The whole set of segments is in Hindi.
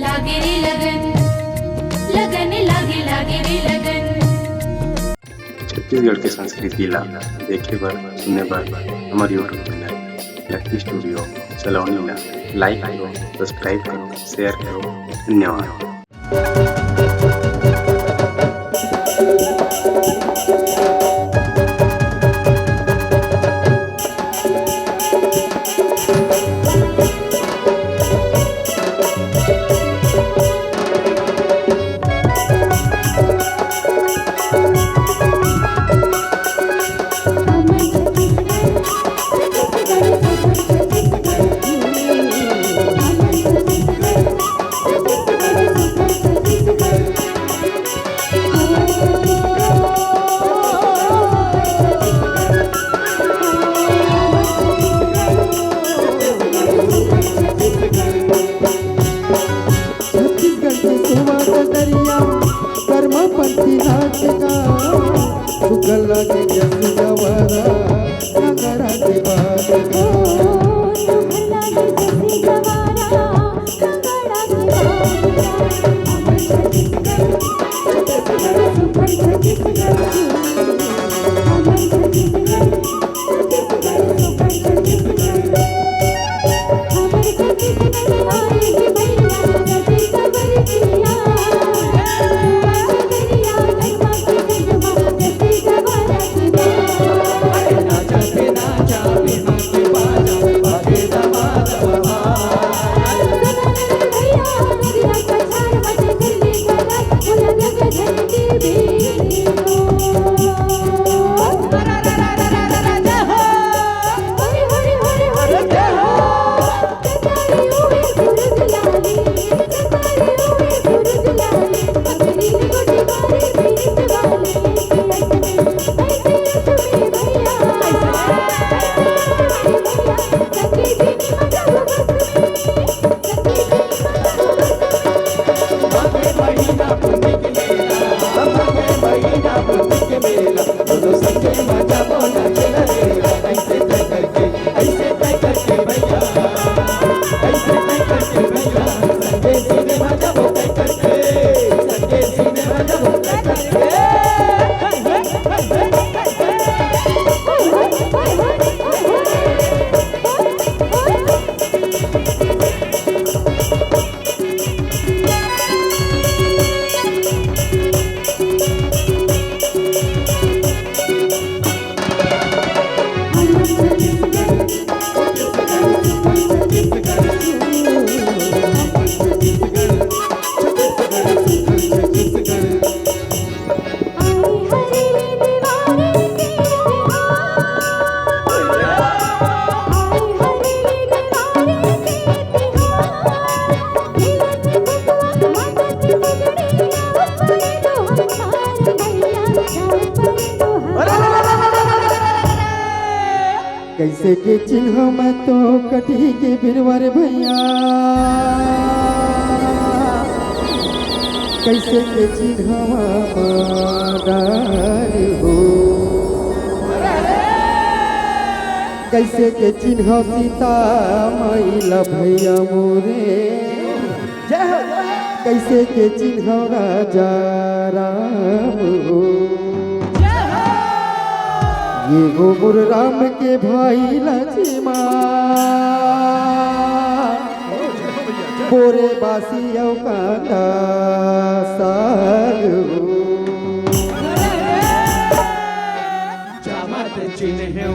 लागे रे लगन, लगन लागे लागे रे लगन। छत्तीसगढ़ के संस्कृति ला देखे बर सुने बर हमारे यूट्यूब चैनल लकी स्टूडियो सलोनी ला लाइक करो, सब्सक्राइब करो, शेयर करो। धन्यवाद। गला के जस जवारा नगरा के बात का गला के जस जवारा नगरा के कैसे के चिन्ह मैं तो कटी के बिरवर भैया, कैसे के चिन्ह हो, कैसे के चिन्ह सीता मैला भैया मोरे, कैसे के चिन्ह राजा राम हो। ये गोमुर राम के भाई लक्ष्मण बोरे बासी औकाता साल जामत चिन्ह लगन।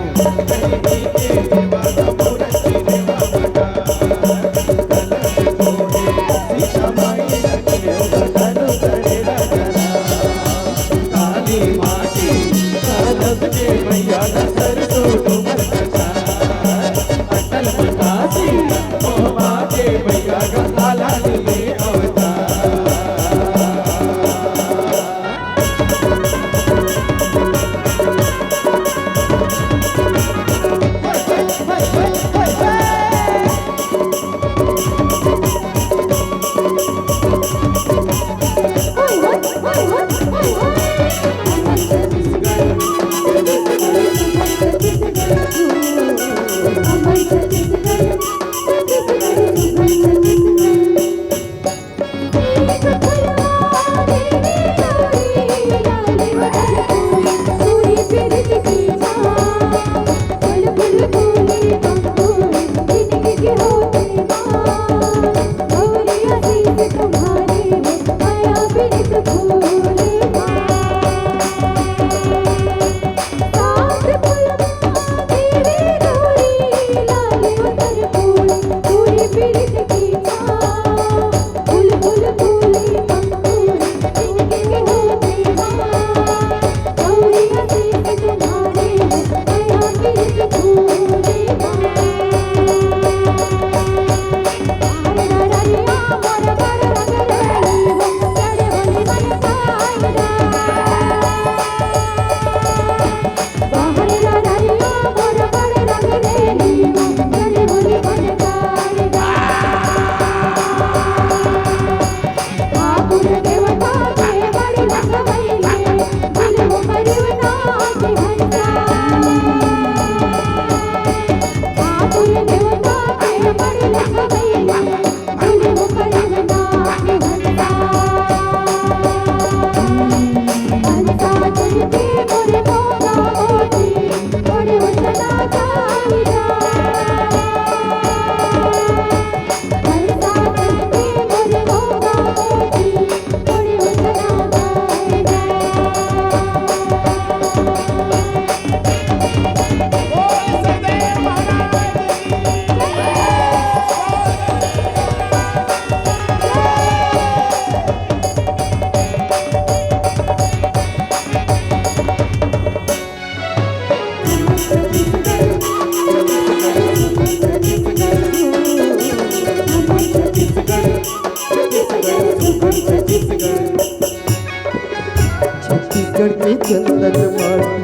चंदन माटी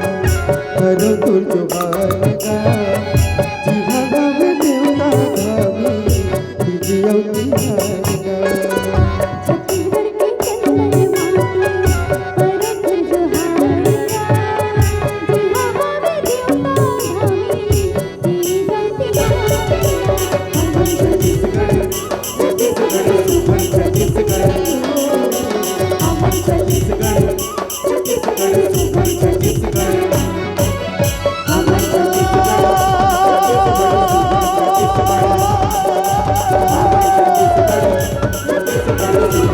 करो तुर जोहार गा जिहा गावे देवता धामी डीजे अवती हार गा छत्तीसगढ़ के चंदन माटी करो तुर जोहार गा जिहा गावे देवता धामी तेरी गलती छत्तीसगढ़ छत्तीसगढ़ सुभन छत्तीसगढ़ अमन छत्तीसगढ़ छत्तीसगढ़ सुभन छत्तीसगढ़ अमन छत्तीसगढ़ छत्तीसगढ़ सुभन छत्तीसगढ़ अमन छत्तीसगढ़ छत्तीसगढ़ सुभन